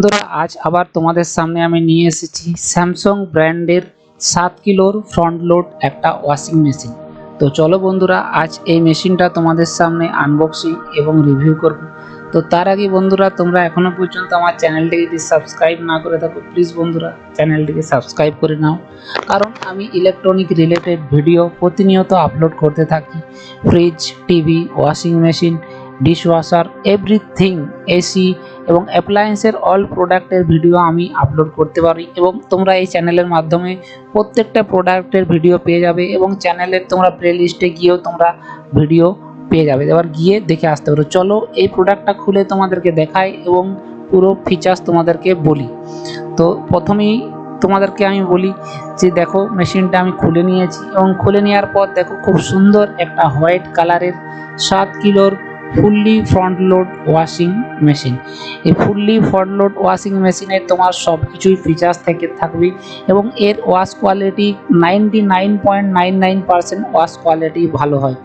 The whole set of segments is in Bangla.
বন্ধুরা আজ আবার তোমাদের সামনে আমি নিয়ে এসেছি স্যামসাং ব্র্যান্ডের 7 কিলোর ফ্রন্ট লোড একটা ওয়াশিং মেশিন। তো চলো বন্ধুরা আজ এই মেশিনটা তোমাদের সামনে আনবক্সিং এবং রিভিউ করব। তো তার আগে বন্ধুরা তোমরা এখনো পর্যন্ত আমার চ্যানেলটিকে যদি সাবস্ক্রাইব না করে থাকো প্লিজ বন্ধুরা চ্যানেলটিকে সাবস্ক্রাইব করে নাও, কারণ আমি ইলেকট্রনিক রিলেটেড ভিডিও প্রতিনিয়ত আপলোড করতে থাকি। Fridge, TV, washing machine, dishwasher, everything, AC এবং অ্যাপ্লায়েন্সের অল প্রোডাক্টের ভিডিও আমি আপলোড করতে পারি এবং তোমরা এই চ্যানেলের মাধ্যমে প্রত্যেকটা প্রোডাক্টের ভিডিও পেয়ে যাবে এবং চ্যানেলের তোমরা প্লেলিস্টে গিয়েও তোমরা ভিডিও পেয়ে যাবে, এবার গিয়ে দেখে আসতে পারো। চলো এই প্রোডাক্টটা খুলে তোমাদেরকে দেখাই এবং পুরো ফিচার্স তোমাদেরকে বলি। তো প্রথমেই তোমাদেরকে আমি বলি যে দেখো মেশিনটা আমি খুলে নিয়েছি এবং খুলে নেওয়ার পর দেখো খুব সুন্দর একটা হোয়াইট কালারের 7 কিলোর fully front load washing machine. এই ফুললি ফ্রন্ট লোড ওয়াশিং মেশিনে তোমার সব কিছুই ফিচার্স থেকে থাকবে এবং এর ওয়াশ কোয়ালিটি 99.99% ওয়াশ কোয়ালিটি ভালো হয়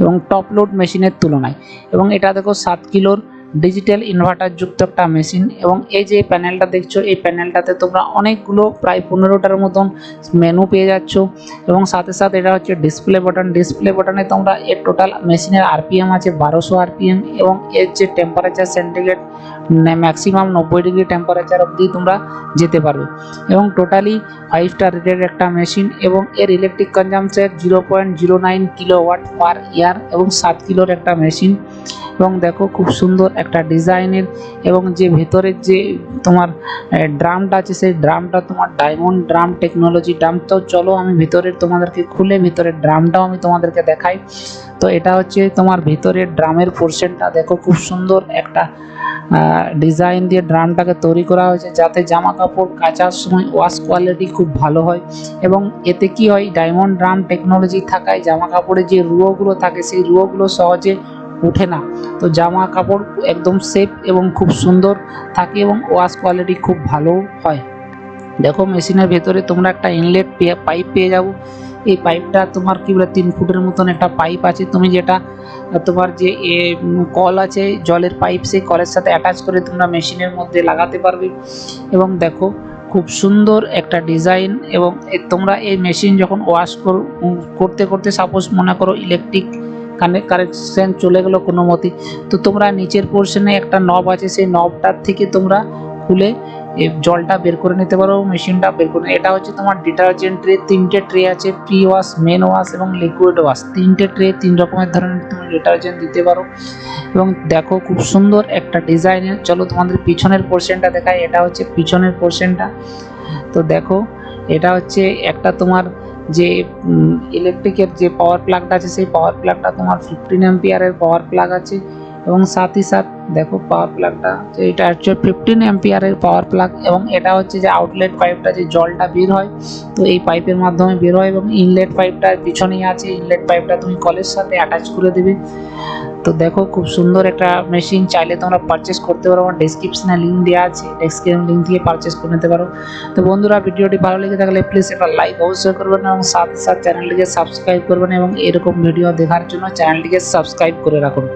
এবং টপ লোড মেশিনের তুলনায়। এবং এটা দেখো 7 কিলোর ডিজিটাল ইনভার্টার যুক্ত একটা মেশিন এবং এই যে প্যানেলটা দেখছো এই প্যানেলটাতে তোমরা অনেকগুলো প্রায় 15টার মতন মেনু পেয়ে যাচ্ছ এবং সাথে সাথে এটা হচ্ছে ডিসপ্লে বাটন। ডিসপ্লে বাটনে তোমরা এর টোটাল মেশিনের আরপিএম আছে 1200 আরপিএম এবং এর যে temperature centigrade maximum 90 degree temperature অবধি তোমরা যেতে পারবে এবং টোটালি 5 স্টার রেটেড একটা মেশিন এবং এর ইলেকট্রিক কনজাম্পশন 0.09 কিলোওয়াট পার ইয়ার এবং 7 কিলোর একটা মেশিন। এবং দেখো খুব সুন্দর একটা ডিজাইনের এবং যে ভেতরের যে তোমার ড্রামটা আছে সেই ড্রামটা তোমার ডায়মন্ড ড্রাম টেকনোলজি ড্রাম। তো চলো আমি ভিতরের তোমাদেরকে খুলে ভিতরের ড্রামটাও আমি তোমাদেরকে দেখাই। তো এটা হচ্ছে তোমার ভিতরের ড্রামের পোর্শনটা, দেখো খুব সুন্দর একটা ডিজাইন দিয়ে ড্রামটাকে তৈরি করা হয়েছে যাতে জামা কাপড় কাচার সময় ওয়াশ কোয়ালিটি খুব ভালো হয় এবং এতে কি হয় ডায়মন্ড ড্রাম টেকনোলজি থাকায় জামা কাপড়ে যে রুয়োগুলো থাকে সেই রুয়োগুলো সহজে উঠে না। তো জামা কাপড় একদম সেফ এবং খুব সুন্দর থাকে এবং ওয়াশ কোয়ালিটি খুব ভালো হয়। দেখো মেশিনের ভেতরে তোমরা একটা ইনলেট পাইপ পেয়ে যাবো। এই পাইপটা তোমার কি বলে 3 ফুটের মতন একটা পাইপ আছে, তুমি যেটা তোমার যে কল আছে জলের পাইপ সেই কলের সাথে অ্যাটাচ করে তোমরা মেশিনের মধ্যে লাগাতে পারবে। এবং দেখো খুব সুন্দর একটা ডিজাইন এবং তোমরা এই মেশিন যখন ওয়াশ করতে করতে সাপোজ মনে করো ইলেকট্রিক কানেকশন চলে গেলো কোনো মতে, তো তোমরা নিচের পোর্শনে একটা নব আছে সেই নবটার থেকে তোমরা খুলে জলটা বের করে নিতে পারো, মেশিনটা বের করে। এটা হচ্ছে তোমার ডিটারজেন্ট ট্রে, 3টে ট্রে আছে, প্রি ওয়াশ, মেন ওয়াশ এবং লিকুইড ওয়াশ। 3টে ট্রে 3 রকমের ধরনের তুমি ডিটারজেন্ট দিতে পারো এবং দেখো খুব সুন্দর একটা ডিজাইনের। চলো তোমাদের পিছনের পোর্শনটা দেখাই। এটা হচ্ছে পিছনের পোর্শনটা। তো দেখো এটা হচ্ছে একটা তোমার যে ইলেকট্রিকের যে পাওয়ার প্লাগটা আছে সেই পাওয়ার প্লাগটা তোমার 15 অ্যাম্পিয়ারের পাওয়ার প্লাগ আছে এবং সাথে সাথে দেখো পাওয়ার প্লাগটা এটা হচ্ছে 15 অ্যাম্পিয়ারের পাওয়ার প্লাগ এবং এটা হচ্ছে যে আউটলেট পাইপটা যে জলটা বের হয় তো এই পাইপের মাধ্যমে বের হয় এবং ইনলেট পাইপটা পিছনেই আছে। ইনলেট পাইপটা তুমি কলের সাথে অ্যাটাচ করে দেবে। তো দেখো খুব সুন্দর একটা মেশিন, চাইলে তোমরা পারচেস করতে পারো, আমার ডেসক্রিপশনে লিঙ্ক দেওয়া আছে, ডেসক্রিপশন লিঙ্ক থেকে পারচেস করে নিতে পারো। তো বন্ধুরা ভিডিওটি ভালো লেগে থাকলে প্লিজ একটা লাইক অবশ্যই করবেন এবং সাথে সাথে চ্যানেলটিকে সাবস্ক্রাইব করবেন এবং এরকম ভিডিও দেখার জন্য চ্যানেলটিকে সাবস্ক্রাইব করে রাখুন।